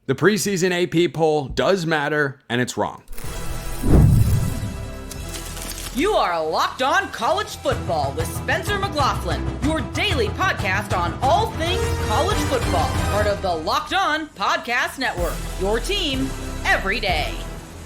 The preseason AP poll does matter, and it's wrong. You are Locked On College Football with Spencer McLaughlin, your daily podcast on all things college football. Part of the Locked On Podcast Network, your team every day.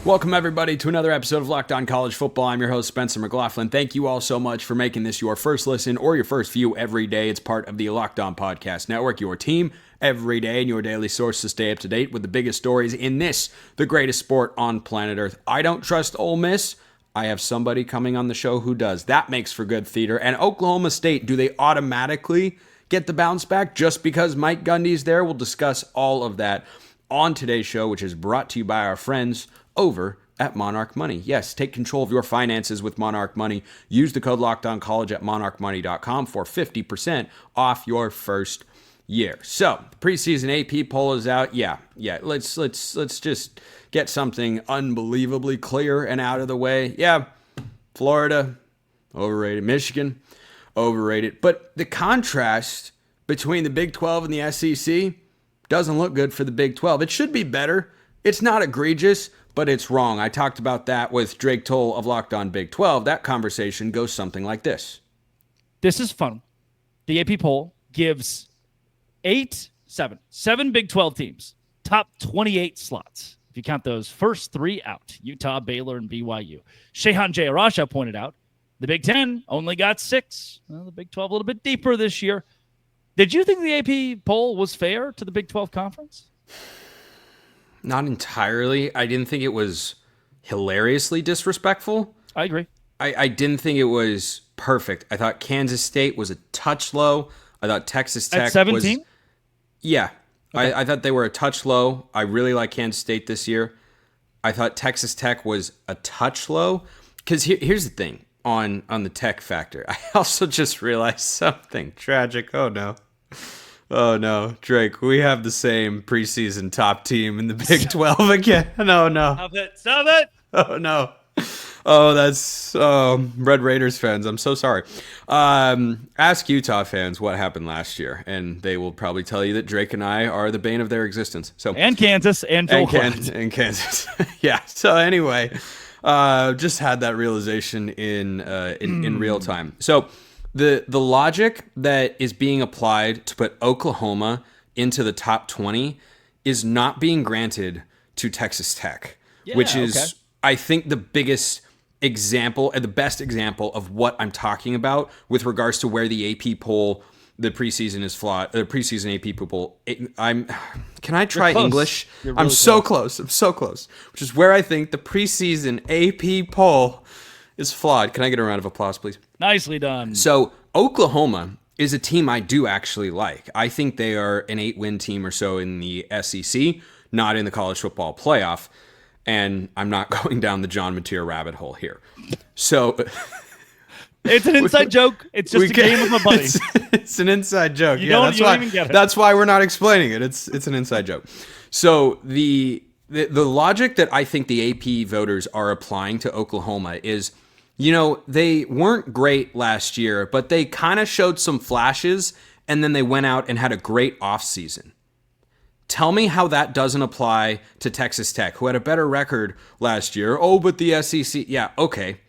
Welcome, everybody, to another episode of Locked On College Football. I'm your host, Spencer McLaughlin. Thank you all so much for making this your first listen or your first view every day. It's part of the Locked On Podcast Network, your team every day, and your daily source to stay up to date with the biggest stories in this, the greatest sport on planet Earth. I don't trust Ole Miss. I have somebody coming on the show who does. That makes for good theater. And Oklahoma State, do they automatically get the bounce back just because Mike Gundy's there? We'll discuss all of that on today's show, which is brought to you by our friends over at Monarch Money. Yes, take control of your finances with Monarch Money. Use the code LOCKEDONCollege at monarchmoney.com for 50% off your first year. So, the preseason AP poll is out. Yeah. Let's just get something unbelievably clear and out of the way. Yeah, Florida, overrated. Michigan, overrated. But the contrast between the Big 12 and the SEC doesn't look good for the Big 12. It should be better. It's not egregious, but it's wrong. I talked about that with Drake Toll of Locked On Big 12. That conversation goes something like this. This is fun. The AP poll gives seven Big 12 teams, top 28 slots. If you count those first three out, Utah, Baylor, and BYU. Shehan Jayarasha pointed out the Big 10 only got 6. Well, the Big 12 a little bit deeper this year. Did you think the AP poll was fair to the Big 12 conference? Not entirely. I didn't think it was hilariously disrespectful. I agree. I didn't think it was perfect. I thought Kansas State was a touch low. I thought Texas Tech at 17? was... Yeah. Okay. I thought they were a touch low. I really like Kansas State this year. I thought Texas Tech was a touch low. Because here's the thing on the Tech factor. I also just realized something tragic. Oh, no, Drake, we have the same preseason top team in the Big 12 again. No. Stop it. Oh, no. Oh, that's Red Raiders fans. I'm so sorry. Ask Utah fans what happened last year, and they will probably tell you that Drake and I are the bane of their existence. So and Kansas and Kansas. Yeah. So anyway, just had that realization in real time. So the logic that is being applied to put Oklahoma into the top 20 is not being granted to Texas Tech, which is, I think, the biggest example and the best example of what I'm talking about with regards to where the AP poll, the preseason is flawed. The preseason AP poll. Can I try English? Really I'm so close. Which is where I think the preseason AP poll is flawed. Can I get a round of applause, please? Nicely done. So Oklahoma is a team I do actually like. I think they are an 8-win team or so in the SEC, not in the college football playoff. And I'm not going down the John Mateer rabbit hole here. So it's an inside joke. It's just a game with my buddy. It's an inside joke. You don't even get it. That's why we're not explaining it. It's an inside joke. So the logic that I think the AP voters are applying to Oklahoma is, they weren't great last year, but they kind of showed some flashes, and then they went out and had a great offseason. Tell me how that doesn't apply to Texas Tech, who had a better record last year. Oh, but the SEC. Yeah, okay.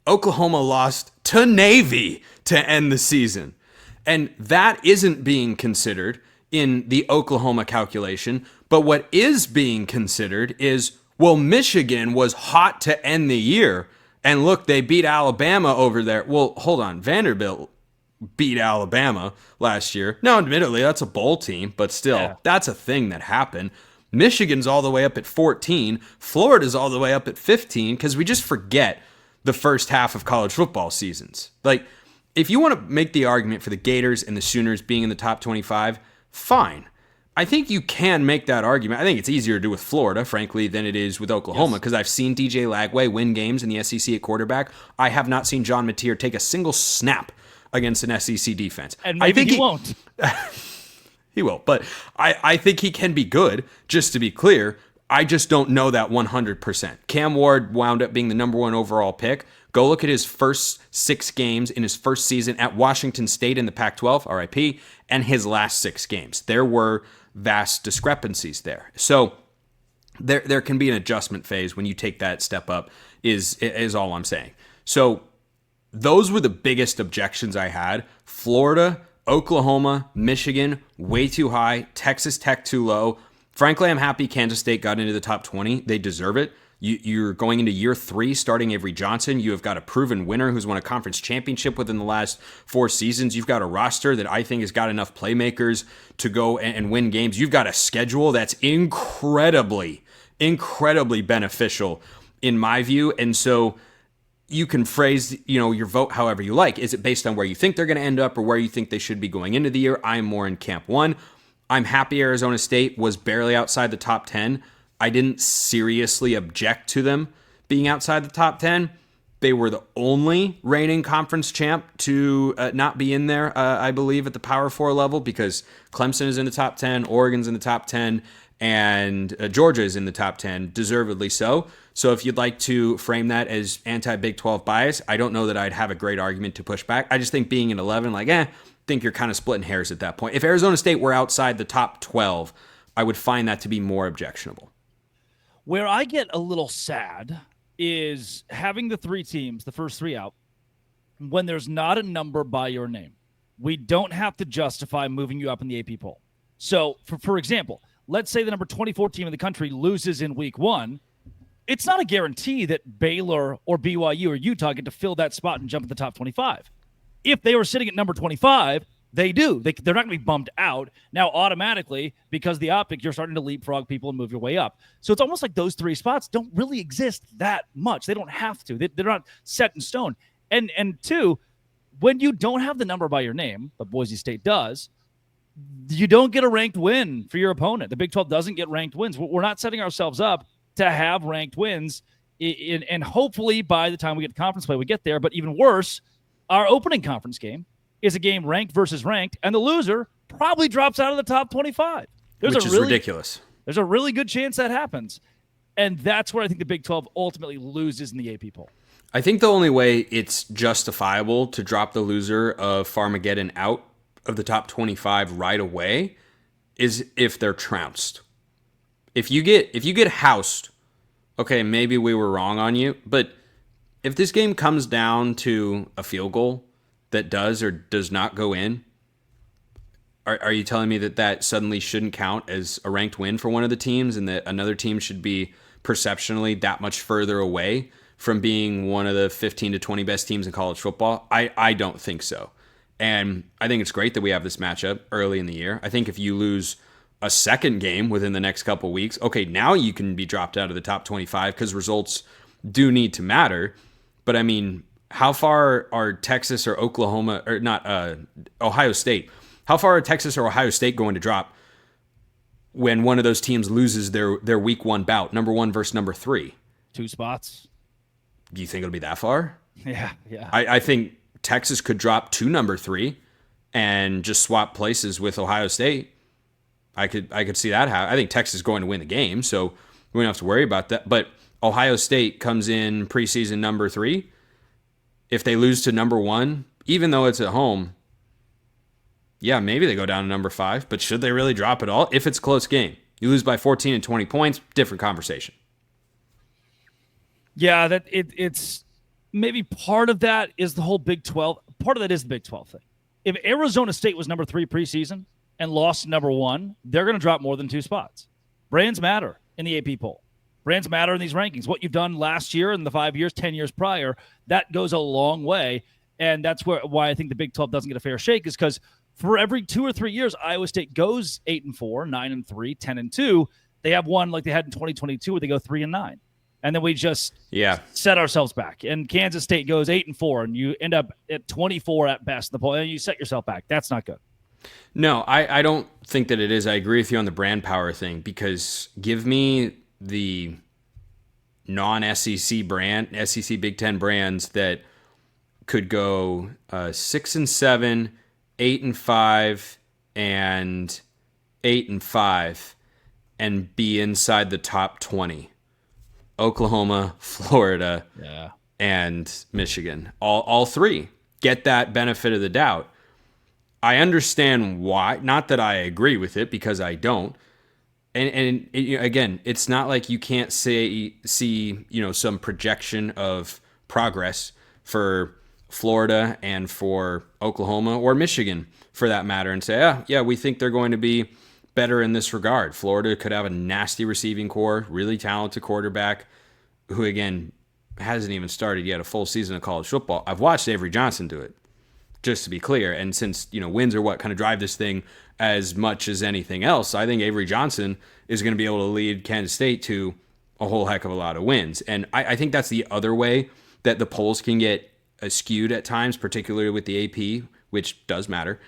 Oklahoma lost to Navy to end the season. And that isn't being considered in the Oklahoma calculation. But what is being considered is, well, Michigan was hot to end the year. And look, they beat Alabama over there. Well, hold on. Vanderbilt beat Alabama last year. Now, admittedly, that's a bowl team, but still, That's a thing that happened. Michigan's all the way up at 14. Florida's all the way up at 15, because we just forget the first half of college football seasons. Like, if you want to make the argument for the Gators and the Sooners being in the top 25, fine. I think you can make that argument. I think it's easier to do with Florida, frankly, than it is with Oklahoma, because I've seen DJ Lagway win games in the SEC at quarterback. I have not seen John Mateer take a single snap against an SEC defense. And maybe he won't. He will, but I think he can be good, just to be clear. I just don't know that 100%. Cam Ward wound up being the number 1 overall pick. Go look at his first 6 games in his first season at Washington State in the Pac-12, RIP, and his last 6 games. There were vast discrepancies there. So there can be an adjustment phase when you take that step up is all I'm saying. So those were the biggest objections I had. Florida, Oklahoma, Michigan, way too high. Texas Tech, too low. Frankly, I'm happy Kansas State got into the top 20. They deserve it. You're going into year 3 starting Avery Johnson. You have got a proven winner who's won a conference championship within the last 4 seasons. You've got a roster that I think has got enough playmakers to go and win games. You've got a schedule that's incredibly beneficial in my view. And so you can phrase, your vote however you like. Is it based on where you think they're going to end up or where you think they should be going into the year? I'm more in camp 1. I'm happy Arizona State was barely outside the top 10. I didn't seriously object to them being outside the top 10. They were the only reigning conference champ to not be in there, I believe, at the Power 4 level, because Clemson is in the top 10, Oregon's in the top 10, and Georgia is in the top 10, deservedly so. So if you'd like to frame that as anti-Big 12 bias, I don't know that I'd have a great argument to push back. I just think being in 11, think you're kind of splitting hairs at that point. If Arizona State were outside the top 12, I would find that to be more objectionable. Where I get a little sad is having the 3 teams, the first 3 out, when there's not a number by your name. We don't have to justify moving you up in the AP poll. So, for example, let's say the number 24 team in the country loses in week 1. It's not a guarantee that Baylor or BYU or Utah get to fill that spot and jump at the top 25. If they were sitting at number 25, they do. They're not going to be bumped out. Now, automatically, because of the optic, you're starting to leapfrog people and move your way up. So it's almost like those 3 spots don't really exist that much. They don't have to. They're not set in stone. And 2, when you don't have the number by your name, but Boise State does, you don't get a ranked win for your opponent. The Big 12 doesn't get ranked wins. We're not setting ourselves up to have ranked wins. And hopefully by the time we get to conference play, we get there. But even worse, our opening conference game is a game ranked versus ranked, and the loser probably drops out of the top 25. Which is ridiculous. There's a really good chance that happens. And that's where I think the Big 12 ultimately loses in the AP poll. I think the only way it's justifiable to drop the loser of Farmageddon out of the top 25 right away is if they're trounced. If you get housed, okay, maybe we were wrong on you, but if this game comes down to a field goal that does or does not go in, are you telling me that suddenly shouldn't count as a ranked win for one of the teams and that another team should be perceptionally that much further away from being one of the 15 to 20 best teams in college football? I don't think so. And I think it's great that we have this matchup early in the year. I think if you lose a second game within the next couple weeks, okay, now you can be dropped out of the top 25 because results do need to matter. But I mean, how far are Texas or Oklahoma, or not, Ohio State? How far are Texas or Ohio State going to drop when one of those teams loses their week 1 bout, number 1 versus number 3? 2 spots. Do you think it'll be that far? Yeah. I think Texas could drop to number 3 and just swap places with Ohio State. I could see that happen. I think Texas is going to win the game, so we don't have to worry about that. But Ohio State comes in preseason number 3. If they lose to number 1, even though it's at home, yeah, maybe they go down to number 5. But should they really drop it all? If it's a close game, you lose by 14 and 20 points, different conversation. Yeah, it's maybe part of that is the whole Big 12. Part of that is the Big 12 thing. If Arizona State was number 3 preseason and lost number 1, they're going to drop more than 2 spots. Brands matter in the AP poll. Brands matter in these rankings. What you've done last year and the 5 years, 10 years prior, that goes a long way. And that's why I think the Big 12 doesn't get a fair shake, is because for every 2 or 3 years, Iowa State goes 8-4, 9-3, 10-2. They have one like they had in 2022 where they go 3-9. And then we just set ourselves back. And Kansas State goes 8-4, and you end up at 24 at best in the poll, and you set yourself back. That's not good. No, I don't think that it is. I agree with you on the brand power thing, because give me the non-SEC brand, SEC Big Ten brands that could go 6-7, 8-5, and 8-5, and be inside the top 20. Oklahoma, Florida, and Michigan. All 3 get that benefit of the doubt. I understand why. Not that I agree with it, because I don't. And again, it's not like you can't see some projection of progress for Florida and for Oklahoma or Michigan for that matter, and say, yeah, we think they're going to be better in this regard. Florida could have a nasty receiving core, really talented quarterback, who again hasn't even started yet a full season of college football. I've watched Avery Johnson do it, just to be clear. And since, wins are what kind of drive this thing as much as anything else, I think Avery Johnson is going to be able to lead Kansas State to a whole heck of a lot of wins. And I think that's the other way that the polls can get skewed at times, particularly with the AP, which does matter.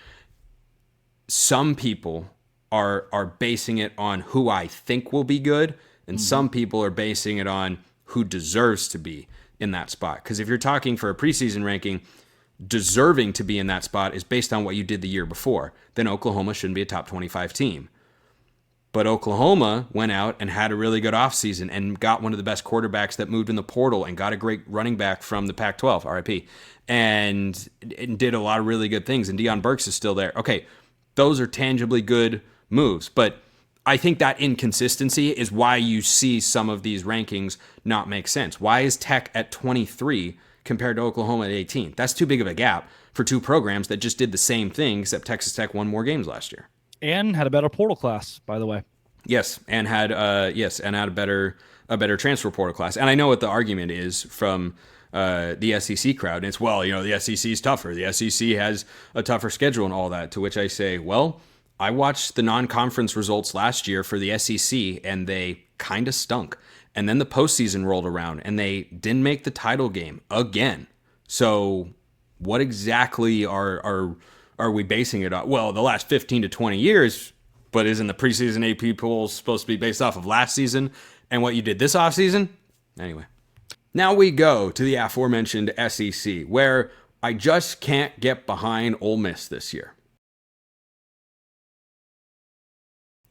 Some people are basing it on who I think will be good, and some people are basing it on who deserves to be in that spot. Because if you're talking for a preseason ranking, deserving to be in that spot is based on what you did the year before. Then Oklahoma shouldn't be a top 25 team. But Oklahoma went out and had a really good offseason and got one of the best quarterbacks that moved in the portal and got a great running back from the Pac-12, RIP, and did a lot of really good things. And Deion Burks is still there. Okay, those are tangibly good moves. But I think that inconsistency is why you see some of these rankings not make sense. Why is Tech at 23 compared to Oklahoma at 18? That's too big of a gap for two programs that just did the same thing, except Texas Tech won more games last year. And had a better portal class, by the way. Yes, and had a better transfer portal class. And I know what the argument is from the SEC crowd. And it's, the SEC is tougher. The SEC has a tougher schedule and all that. To which I say, well, I watched the non-conference results last year for the SEC, and they kind of stunk. And then the postseason rolled around, and they didn't make the title game again. So what exactly are we basing it on? Well, the last 15 to 20 years, but isn't the preseason AP polls supposed to be based off of last season and what you did this offseason? Anyway, now we go to the aforementioned SEC, where I just can't get behind Ole Miss this year.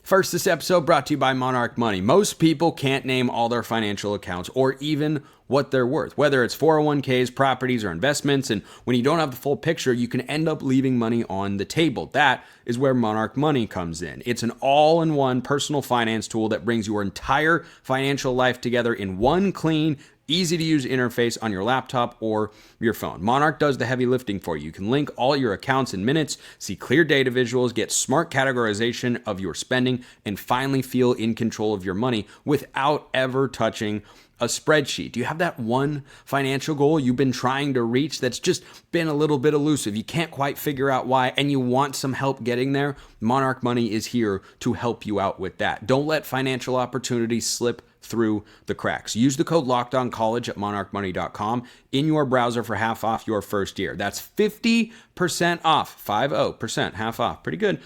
First, this episode brought to you by Monarch Money. Most people can't name all their financial accounts or even what they're worth, whether it's 401ks, properties, or investments. And when you don't have the full picture, you can end up leaving money on the table. That is where Monarch Money comes in. It's an all-in-one personal finance tool that brings your entire financial life together in one clean, easy-to-use interface on your laptop or your phone. Monarch does the heavy lifting for you. You can link all your accounts in minutes, see clear data visuals, get smart categorization of your spending, and finally feel in control of your money without ever touching a spreadsheet. Do you have that one financial goal you've been trying to reach that's just been a little bit elusive? You can't quite figure out why, and you want some help getting there? Monarch Money is here to help you out with that. Don't let financial opportunities slip through the cracks. Use the code LOCKEDONCollege at monarchmoney.com in your browser for half off your first year. That's 50% off, 50%, half off. Pretty good.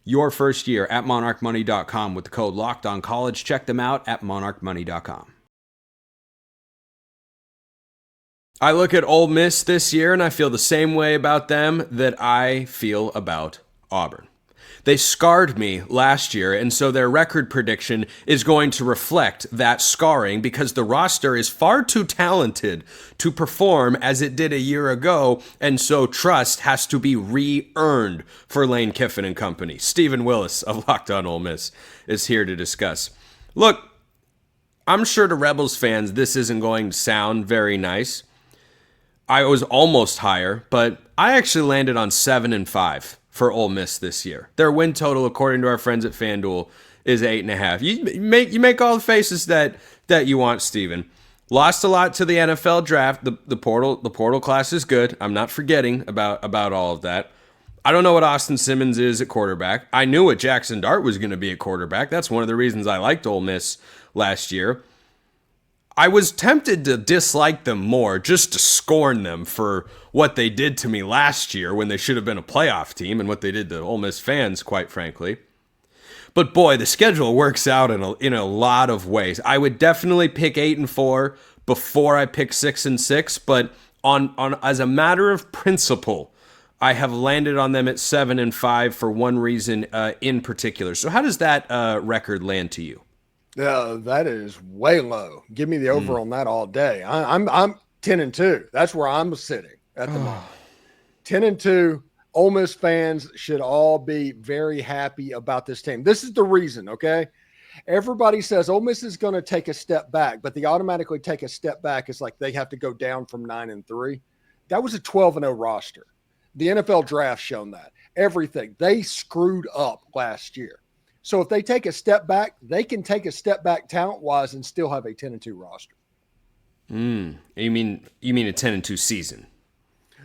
Your first year at monarchmoney.com with the code LOCKEDONCollege. Check them out at monarchmoney.com. I look at Ole Miss this year and I feel the same way about them that I feel about Auburn. They scarred me last year, and so their record prediction is going to reflect that scarring because the roster is far too talented to perform as it did a year ago, and so trust has to be re-earned for Lane Kiffin and company. Steven Willis of Locked On Ole Miss is here to discuss. Look, I'm sure to Rebels fans this isn't going to sound very nice. I was almost higher, but I actually landed on 7-5 for Ole Miss this year. Their win total, according to our friends at FanDuel, is 8.5. You make all the faces that you want, Steven. Lost a lot to the NFL draft. The portal class is good. I'm not forgetting about all of that. I don't know what Austin Simmons is at quarterback. I knew what Jackson Dart was going to be at quarterback. That's one of the reasons I liked Ole Miss last year. I was tempted to dislike them more, just to scorn them for what they did to me last year when they should have been a playoff team and what they did to Ole Miss fans, quite frankly. But boy, the schedule works out in a lot of ways. I would definitely pick 8-4 before I pick 6-6, but on as a matter of principle, I have landed on them at 7-5 for one reason in particular. So how does that record land to you? That is way low. Give me the over on that all day. I'm 10-2. That's where I'm sitting at the moment. 10-2. Ole Miss fans should all be very happy about this team. This is the reason, okay? Everybody says Ole Miss is going to take a step back, but they automatically take a step back. It's like they have to go down from 9-3. That was a 12-0 roster. The NFL draft shown that. Everything. They screwed up last year. So if they take a step back, they can take a step back talent-wise and still have a 10-2 roster. You mean a 10-2 season?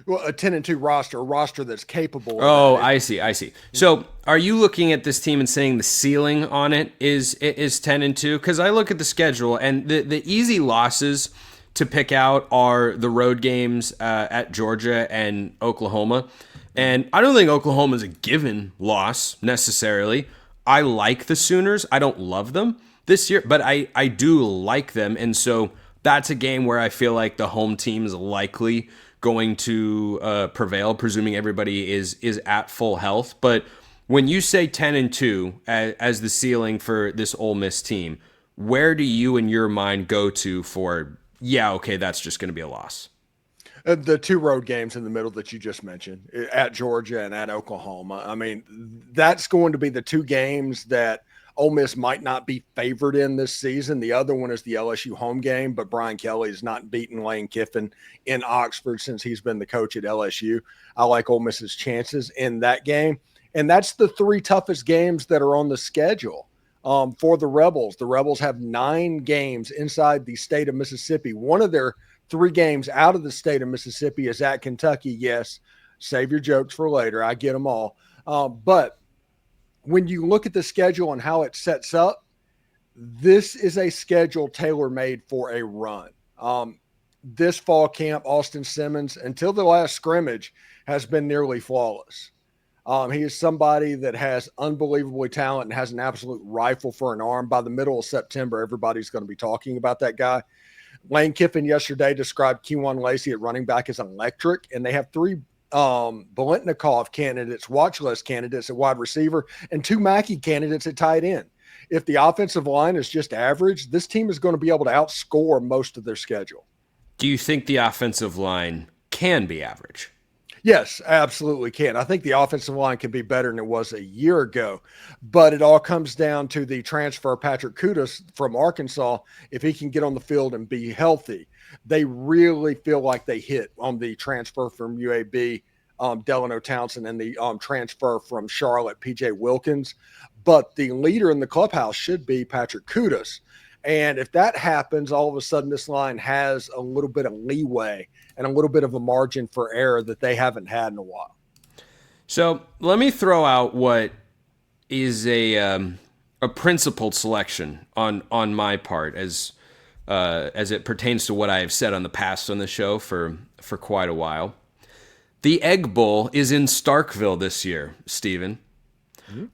Well, a 10-2 roster, a roster that's capable of Oh, that. I see. So are you looking at this team and saying the ceiling on it is 10-2? Because I look at the schedule, and the easy losses to pick out are the road games at Georgia and Oklahoma. And I don't think Oklahoma is a given loss necessarily. I like the Sooners. I don't love them this year, but I do like them. And so that's a game where I feel like the home team is likely going to prevail, presuming everybody is at full health. But when you say 10-2 as the ceiling for this Ole Miss team, where do you in your mind go to for, that's just going to be a loss? The two road games in the middle that you just mentioned, at Georgia and at Oklahoma. I mean, that's going to be the two games that Ole Miss might not be favored in this season. The other one is the LSU home game, but Brian Kelly has not beaten Lane Kiffin in Oxford since he's been the coach at LSU. I like Ole Miss's chances in that game. And that's the three toughest games that are on the schedule for the Rebels. The Rebels have 9 games inside the state of Mississippi. One of their 3 games out of the state of Mississippi is at Kentucky. Yes, save your jokes for later. I get them all. But when you look at the schedule and how it sets up, this is a schedule tailor-made for a run. This fall camp, Austin Simmons, until the last scrimmage, has been nearly flawless. He is somebody that has unbelievable talent and has an absolute rifle for an arm. By the middle of September, everybody's going to be talking about that guy. Lane Kiffin yesterday described Kewan Lacey at running back as electric, and they have 3 Bolitnikov candidates, watch list candidates at wide receiver, and 2 Mackey candidates at tight end. If the offensive line is just average, this team is going to be able to outscore most of their schedule. Do you think the offensive line can be average? Yes, absolutely can. I think the offensive line can be better than it was a year ago, but it all comes down to the transfer Patrick Kudas from Arkansas. If he can get on the field and be healthy, they really feel like they hit on the transfer from UAB, Delano Townsend, and the transfer from Charlotte, PJ Wilkins. But the leader in the clubhouse should be Patrick Kudas. And if that happens, all of a sudden this line has a little bit of leeway and a little bit of a margin for error that they haven't had in a while. So let me throw out what is a principled selection on my part as it pertains to what I have said on the past on the show for quite a while. The Egg Bowl is in Starkville this year, Steven.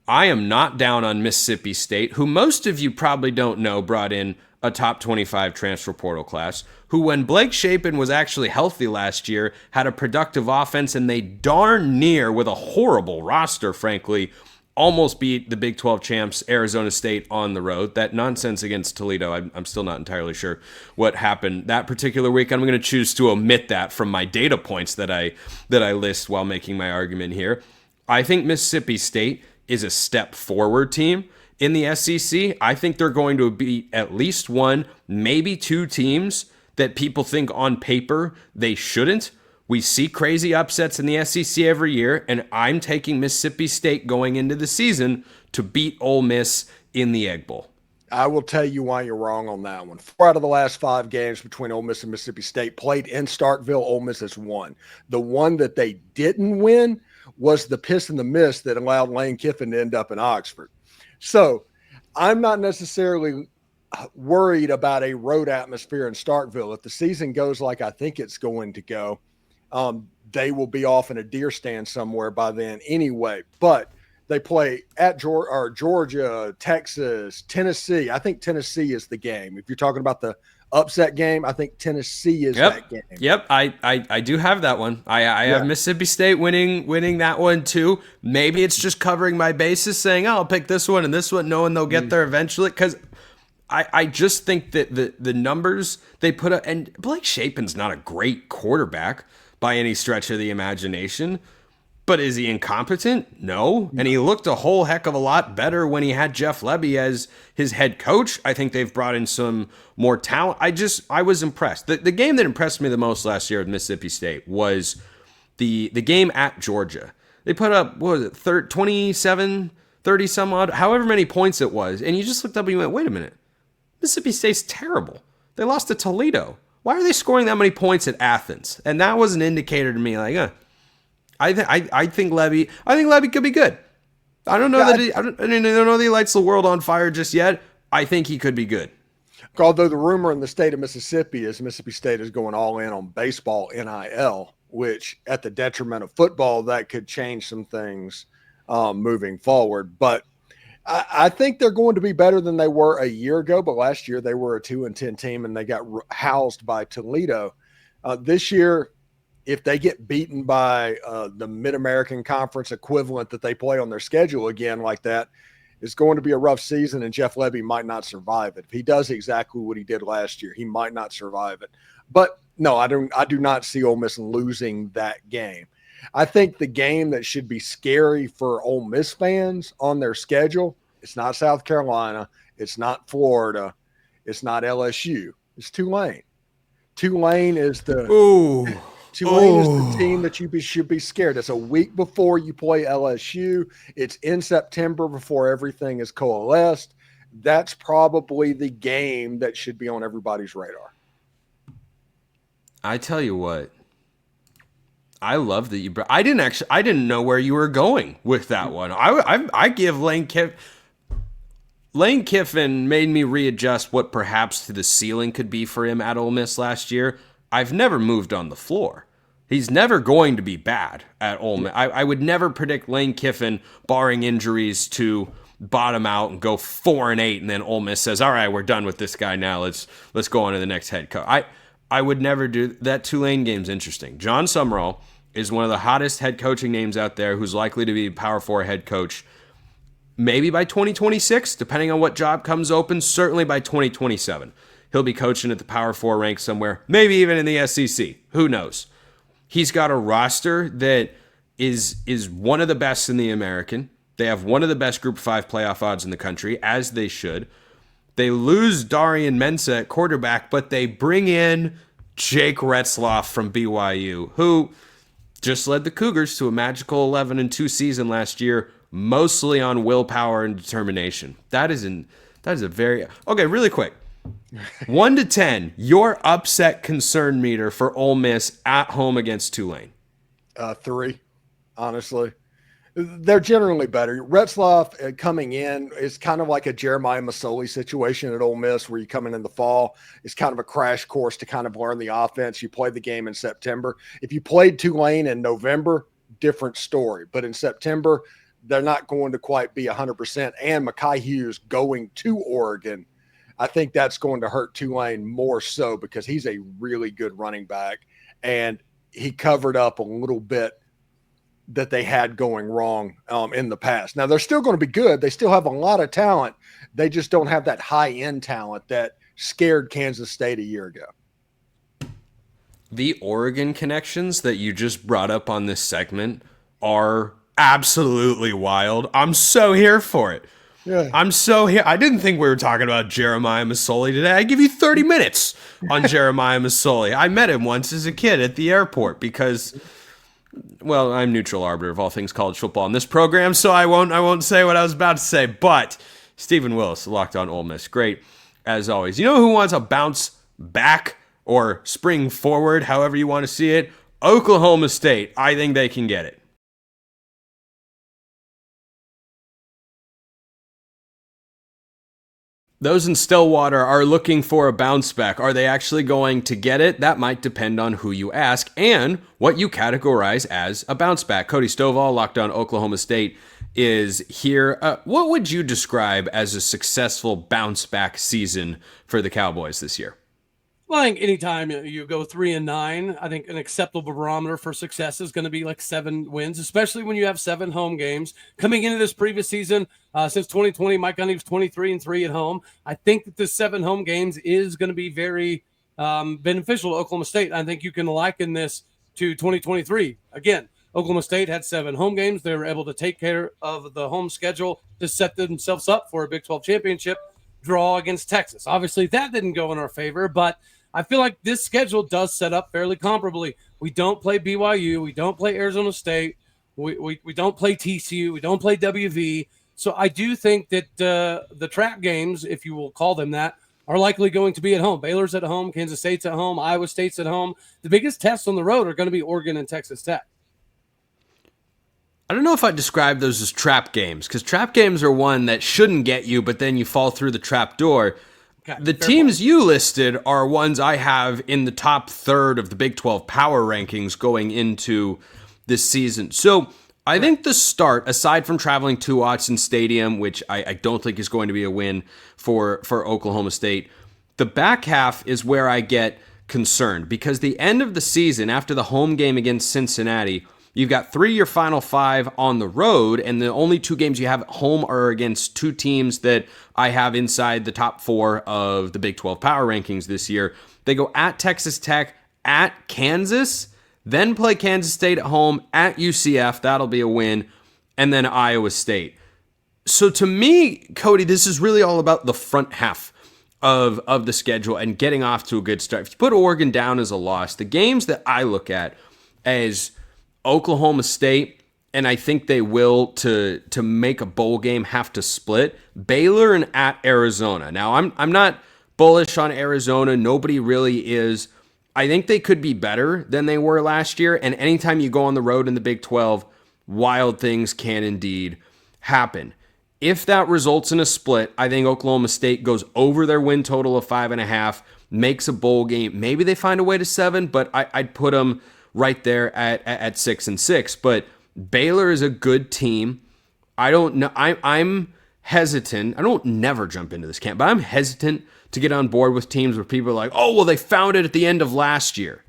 I am not down on Mississippi State, who most of you probably don't know brought in a top 25 transfer portal class, who when Blake Shapen was actually healthy last year, had a productive offense, and they darn near, with a horrible roster, frankly, almost beat the Big 12 champs, Arizona State, on the road. That nonsense against Toledo, I'm still not entirely sure what happened that particular week. I'm going to choose to omit that from my data points that I list while making my argument here. I think Mississippi State is a step forward team in the SEC. I think they're going to be at least 1, maybe 2 teams that people think on paper they shouldn't. We see crazy upsets in the SEC every year, and I'm taking Mississippi State going into the season to beat Ole Miss in the Egg Bowl. I will tell you why you're wrong on that one. 4 out of the last 5 games between Ole Miss and Mississippi State played in Starkville. Ole Miss has won. The one that they didn't win was the piss and the miss that allowed Lane Kiffin to end up in Oxford. So I'm not necessarily worried about a road atmosphere in Starkville. If the season goes like I think it's going to go, they will be off in a deer stand somewhere by then anyway. But they play at Georgia, Texas, Tennessee. I think Tennessee is the game. If you're talking about the upset game, I think Tennessee is that game. Yep, I do have that one. I have Mississippi State winning that one too. Maybe it's just covering my bases, saying, I'll pick this one and this one, knowing they'll get there eventually. Because I just think that the numbers they put up, and Blake Shapen's not a great quarterback by any stretch of the imagination, But is he incompetent? No. And he looked a whole heck of a lot better when he had Jeff Lebby as his head coach. I think they've brought in some more talent. I was impressed. The game that impressed me the most last year at Mississippi State was the game at Georgia. They put up, what was it, 27, 30 some odd, however many points it was. And you just looked up and you went, wait a minute. Mississippi State's terrible. They lost to Toledo. Why are they scoring that many points at Athens? And that was an indicator to me, like, I think Lebby could be good. I don't know I don't know that he lights the world on fire just yet. I think he could be good. Although the rumor in the state of Mississippi is Mississippi State is going all in on baseball NIL, which at the detriment of football, that could change some things moving forward. But I think they're going to be better than they were a year ago. But last year they were a 2-10 team and they got housed by Toledo. This year, if they get beaten by the Mid-American Conference equivalent that they play on their schedule again like that, it's going to be a rough season, and Jeff Lebby might not survive it. If he does exactly what he did last year, he might not survive it. But no, I do not see Ole Miss losing that game. I think the game that should be scary for Ole Miss fans on their schedule, it's not South Carolina, it's not Florida, it's not LSU, it's Tulane. Tulane is the team that you should be scared. It's a week before you play LSU. It's in September before everything is coalesced. That's probably the game that should be on everybody's radar. I tell you what, I love that you. I didn't know where you were going with that one. I give Lane Kiffin. Lane Kiffin made me readjust what perhaps the ceiling could be for him at Ole Miss last year. I've never moved on the floor. He's never going to be bad at Ole Miss. I would never predict Lane Kiffin, barring injuries, to bottom out and go 4-8, and then Ole Miss says, "All right, we're done with this guy now. Let's go on to the next head coach." I would never do that. Tulane game's interesting. John Summerall is one of the hottest head coaching names out there, who's likely to be Power 4 head coach. Maybe by 2026, depending on what job comes open. Certainly by 2027, he'll be coaching at the Power 4 rank somewhere. Maybe even in the SEC. Who knows? He's got a roster that is one of the best in the American. They have one of the best Group 5 playoff odds in the country, as they should. They lose Darian Mensah at quarterback, but they bring in Jake Retzloff from BYU, who just led the Cougars to a magical 11-2 season last year, mostly on willpower and determination. That is a very... Okay, really quick. 1 to 10, your upset concern meter for Ole Miss at home against Tulane. 3, honestly. They're generally better. Retzloff coming in is kind of like a Jeremiah Masoli situation at Ole Miss, where you come in the fall. It's kind of a crash course to kind of learn the offense. You play the game in September. If you played Tulane in November, different story. But in September, they're not going to quite be 100%. And Mekhi Hughes going to Oregon, I think that's going to hurt Tulane more so, because he's a really good running back, and he covered up a little bit that they had going wrong in the past. Now, they're still going to be good. They still have a lot of talent. They just don't have that high-end talent that scared Kansas State a year ago. The Oregon connections that you just brought up on this segment are absolutely wild. I'm so here for it. Yeah. I'm so here. I didn't think we were talking about Jeremiah Masoli today. I give you 30 minutes on Jeremiah Masoli. I met him once as a kid at the airport because... Well, I'm neutral arbiter of all things college football in this program, so I won't say what I was about to say. But Steven Willis, Locked On Ole Miss, great as always. You know who wants a bounce back or spring forward, however you want to see it? Oklahoma State. I think they can get it. Those in Stillwater are looking for a bounce back. Are they actually going to get it? That might depend on who you ask and what you categorize as a bounce back. Cody Stovall, Locked On Oklahoma State, is here. What would you describe as a successful bounce back season for the Cowboys this year? Well, I think anytime you go 3-9, I think an acceptable barometer for success is going to be like 7 wins, especially when you have 7 home games. Coming into this previous season, since 2020, Mike Gundy was 23-3 at home. I think that this 7 home games is going to be very beneficial to Oklahoma State. I think you can liken this to 2023. Again, Oklahoma State had 7 home games. They were able to take care of the home schedule to set themselves up for a Big 12 championship draw against Texas. Obviously, that didn't go in our favor, but I feel like this schedule does set up fairly comparably. We don't play BYU. We don't play Arizona State. We don't play TCU. We don't play WV. So I do think that the trap games, if you will call them that, are likely going to be at home. Baylor's at home. Kansas State's at home. Iowa State's at home. The biggest tests on the road are going to be Oregon and Texas Tech. I don't know if I'd describe those as trap games, because trap games are one that shouldn't get you, but then you fall through the trap door. Okay, the teams you listed are ones I have in the top third of the Big 12 power rankings going into this season. So I think the start, aside from traveling to Autzen Stadium, which I don't think is going to be a win for Oklahoma State, the back half is where I get concerned, because the end of the season, after the home game against Cincinnati, you've got 3 of your final 5 on the road, and the only 2 games you have at home are against 2 teams that I have inside the top 4 of the Big 12 power rankings this year. They go at Texas Tech, at Kansas, then play Kansas State at home, at UCF, that'll be a win, and then Iowa State. So to me, Cody, this is really all about the front half of the schedule and getting off to a good start. If you put Oregon down as a loss, the games that I look at as Oklahoma State, and I think they will, to make a bowl game, have to split Baylor and at Arizona. Now, I'm not bullish on Arizona. Nobody really is. I think they could be better than they were last year, and anytime you go on the road in the Big 12, wild things can indeed happen. If that results in a split, I think Oklahoma State goes over their win total of 5.5, makes a bowl game. Maybe they find a way to 7, but I'd put them right there at 6-6. But Baylor is a good team. I don't know. I'm hesitant. I don't never jump into this camp, but I'm hesitant to get on board with teams where people are like, oh, well, they found it at the end of last year.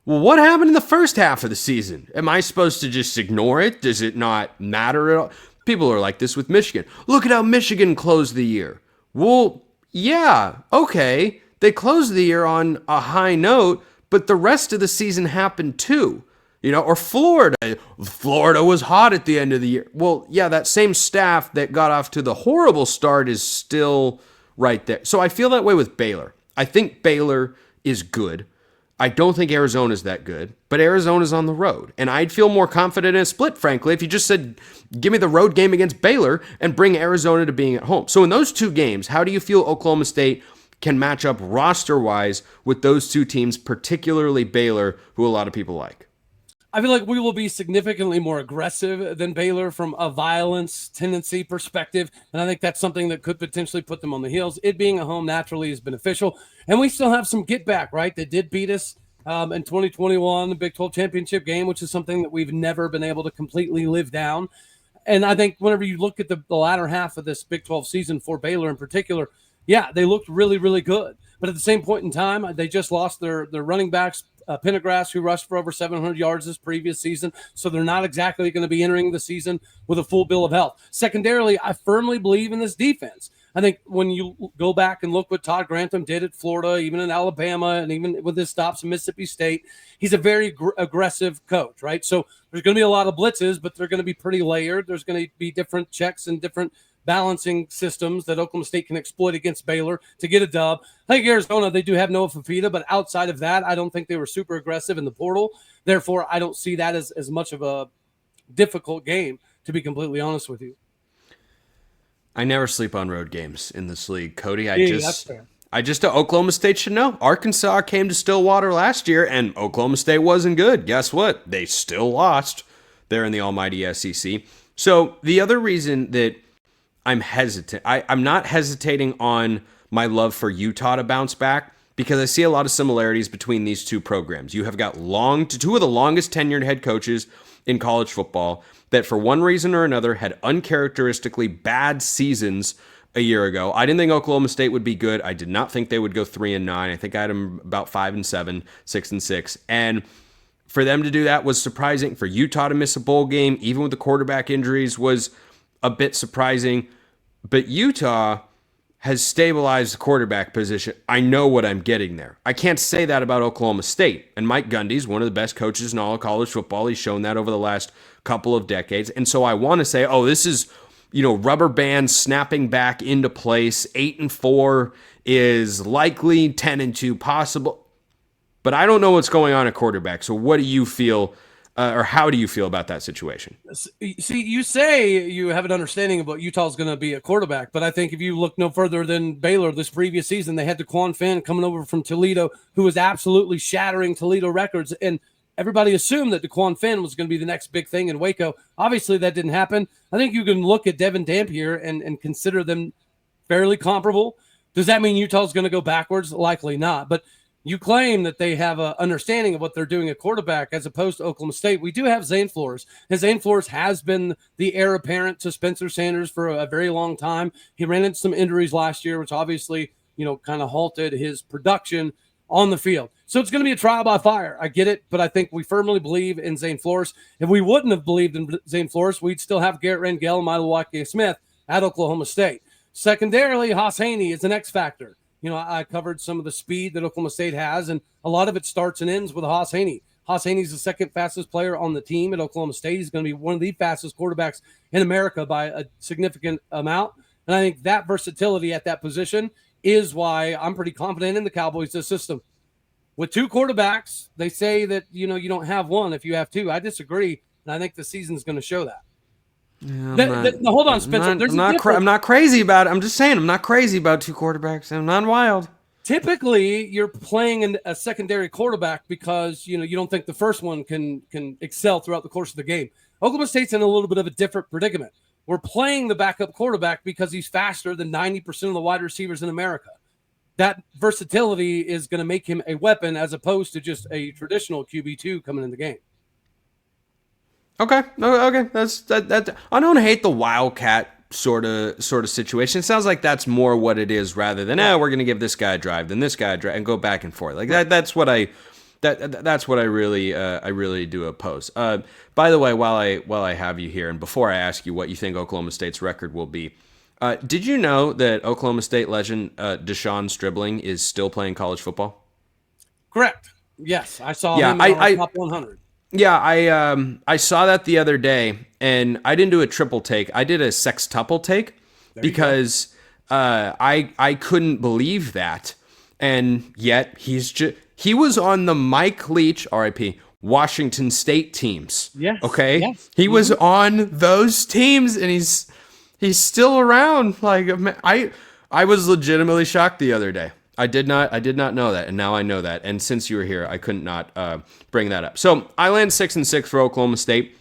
Well, what happened in the first half of the season? Am I supposed to just ignore it? Does it not matter at all? People are like this with Michigan. Look at how Michigan closed the year. Well, yeah, okay. They closed the year on a high note, but the rest of the season happened too. Or Florida. Florida was hot at the end of the year. Well, yeah, that same staff that got off to the horrible start is still right there. So I feel that way with Baylor. I think Baylor is good. I don't think Arizona's that good, but Arizona's on the road. And I'd feel more confident in a split, frankly, if you just said, give me the road game against Baylor and bring Arizona to being at home. So in those 2 games, how do you feel Oklahoma State can match up roster-wise with those 2 teams, particularly Baylor, who a lot of people like? I feel like we will be significantly more aggressive than Baylor from a violence tendency perspective, and I think that's something that could potentially put them on the heels. It being a home naturally is beneficial, and we still have some get back, right? They did beat us in 2021, the Big 12 championship game, which is something that we've never been able to completely live down. And I think whenever you look at the latter half of this Big 12 season for Baylor in particular, yeah, they looked really, really good. But at the same point in time, they just lost their running backs, Pendergrass, who rushed for over 700 yards this previous season. So they're not exactly going to be entering the season with a full bill of health. Secondarily, I firmly believe in this defense. I think when you go back and look what Todd Grantham did at Florida, even in Alabama, and even with his stops in Mississippi State, he's a very aggressive coach, right? So there's going to be a lot of blitzes, but they're going to be pretty layered. There's going to be different checks and different balancing systems that Oklahoma State can exploit against Baylor to get a dub. I think Arizona, they do have Noah Fafita, but outside of that, I don't think they were super aggressive in the portal. Therefore, I don't see that as much of a difficult game, to be completely honest with you. I never sleep on road games in this league, Cody. That's fair. Oklahoma State should know. Arkansas came to Stillwater last year, and Oklahoma State wasn't good. Guess what? They still lost. They're in the almighty SEC. So the other reason that I'm hesitant, I'm not hesitating on my love for Utah to bounce back, because I see a lot of similarities between these 2 programs. You have got 2 of the longest tenured head coaches in college football that for one reason or another had uncharacteristically bad seasons a year ago. I didn't think Oklahoma State would be good. I did not think they would go 3-9. I think I had them about 5-7, 6-6. And for them to do that was surprising. For Utah to miss a bowl game, even with the quarterback injuries, was a bit surprising. But Utah has stabilized the quarterback position, I know what I'm getting there. I can't say that about Oklahoma State. And Mike Gundy's one of the best coaches in all of college football. He's shown that over the last couple of decades. And so I want to say, oh, this is, rubber band snapping back into place. 8-4 is likely, 10-2 possible. But I don't know what's going on at quarterback. So what do you feel, or how do you feel about that situation? See, you say you have an understanding of what Utah's going to be at quarterback, but I think if you look no further than Baylor this previous season, they had DeQuan Finn coming over from Toledo, who was absolutely shattering Toledo records. And everybody assumed that DeQuan Finn was going to be the next big thing in Waco. Obviously, that didn't happen. I think you can look at Devin Dampier and consider them fairly comparable. Does that mean Utah's going to go backwards? Likely not. But you claim that they have an understanding of what they're doing at quarterback as opposed to Oklahoma State. We do have Zane Flores, and Zane Flores has been the heir apparent to Spencer Sanders for a very long time. He ran into some injuries last year, which obviously, kind of halted his production on the field. So it's going to be a trial by fire. I get it, but I think we firmly believe in Zane Flores. If we wouldn't have believed in Zane Flores, we'd still have Garrett Rangel and Milwaukee Smith at Oklahoma State. Secondarily, Haas Haney is an X factor. I covered some of the speed that Oklahoma State has, and a lot of it starts and ends with Haas Haney. Haas Haney's the second fastest player on the team at Oklahoma State. He's going to be one of the fastest quarterbacks in America by a significant amount. And I think that versatility at that position is why I'm pretty confident in the Cowboys' system. With two quarterbacks, they say that, you don't have one if you have two. I disagree, and I think the season's going to show that. Yeah, hold on, Spencer. I'm not crazy about it. I'm just saying I'm not crazy about two quarterbacks. I'm not wild. Typically, you're playing a secondary quarterback because you don't think the first one can excel throughout the course of the game. Oklahoma State's in a little bit of a different predicament. We're playing the backup quarterback because he's faster than 90% of the wide receivers in America. That versatility is going to make him a weapon as opposed to just a traditional QB2 coming in the game. Okay. That's that. I don't hate the Wildcat sort of situation. It sounds like that's more what it is rather than we're going to give this guy a drive, then this guy a drive, and go back and forth like that. That's what I really do oppose. By the way, while I have you here, and before I ask you what you think Oklahoma State's record will be, did you know that Oklahoma State legend Deshaun Stribling is still playing college football? Correct. Yes, I saw him in our top 100. Yeah, I saw that the other day, and I didn't do a triple take. I did a sextuple take because I couldn't believe that, and yet he was on the Mike Leach, R.I.P., Washington State teams. Yes. Okay. Yes. He was on those teams, and he's still around. Like I was legitimately shocked the other day. I did not know that, and now I know that. And since you were here, I couldn't not bring that up. So I land 6-6 for Oklahoma State.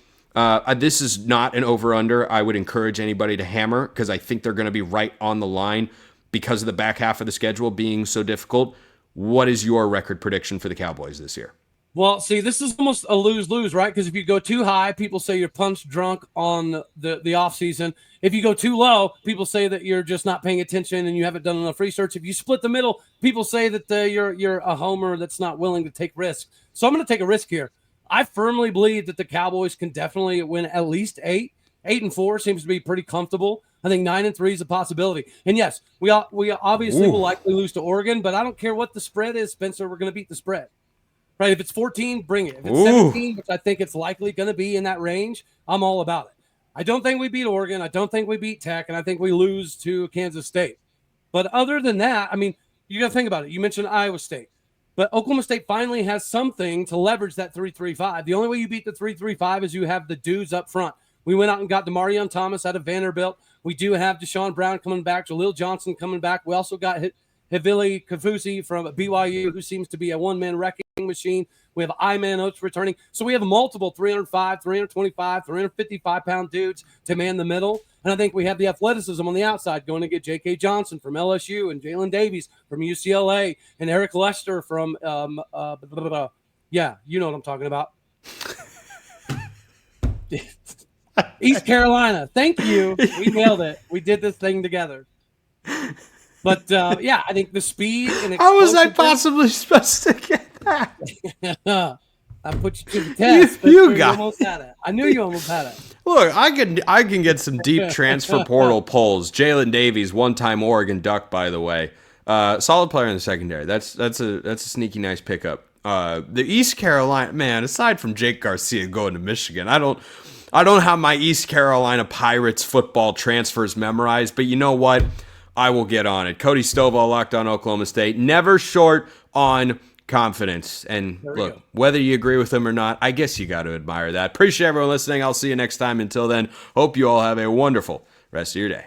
This is not an over/under. I would encourage anybody to hammer because I think they're going to be right on the line because of the back half of the schedule being so difficult. What is your record prediction for the Cowboys this year? Well, see, this is almost a lose-lose, right? Because if you go too high, people say you're punch drunk on the offseason. If you go too low, people say that you're just not paying attention and you haven't done enough research. If you split the middle, people say that you're a homer that's not willing to take risks. So I'm going to take a risk here. I firmly believe that the Cowboys can definitely win at least 8. 8-4 seems to be pretty comfortable. I think 9-3 is a possibility. And yes, we obviously will likely lose to Oregon, but I don't care what the spread is, Spencer. We're going to beat the spread. Right? If it's 14, bring it. If it's 17, which I think it's likely going to be in that range, I'm all about it. I don't think we beat Oregon. I don't think we beat Tech, and I think we lose to Kansas State. But other than that, I mean, you got to think about it. You mentioned Iowa State. But Oklahoma State finally has something to leverage that 3-3-5. The only way you beat the 3-3-5 is you have the dudes up front. We went out and got Demarion Thomas out of Vanderbilt. We do have Deshaun Brown coming back, Jaleel Johnson coming back. We also got Havili Kafusi from BYU, who seems to be a one-man wrecking machine. We have Iman Oates returning. So we have multiple 305, 325, 355-pound dudes to man the middle. And I think we have the athleticism on the outside going to get J.K. Johnson from LSU and Jalen Davies from UCLA and Eric Lester from, yeah, you know what I'm talking about. East Carolina. Thank you. We nailed it. We did this thing together. But, yeah, I think the speed and how was I possibly supposed to get that? I put you to the test. You got almost had it. I knew you almost had it. Look, I can get some deep transfer portal polls. Jalen Davies, one-time Oregon Duck, by the way, solid player in the secondary. That's a sneaky nice pickup. The East Carolina man, aside from Jake Garcia going to Michigan, I don't have my East Carolina Pirates football transfers memorized, but you know what? I will get on it. Cody Stovall, Locked On Oklahoma State, never short on confidence. And look, whether you agree with him or not, I guess you got to admire that. Appreciate everyone listening. I'll see you next time. Until then, hope you all have a wonderful rest of your day.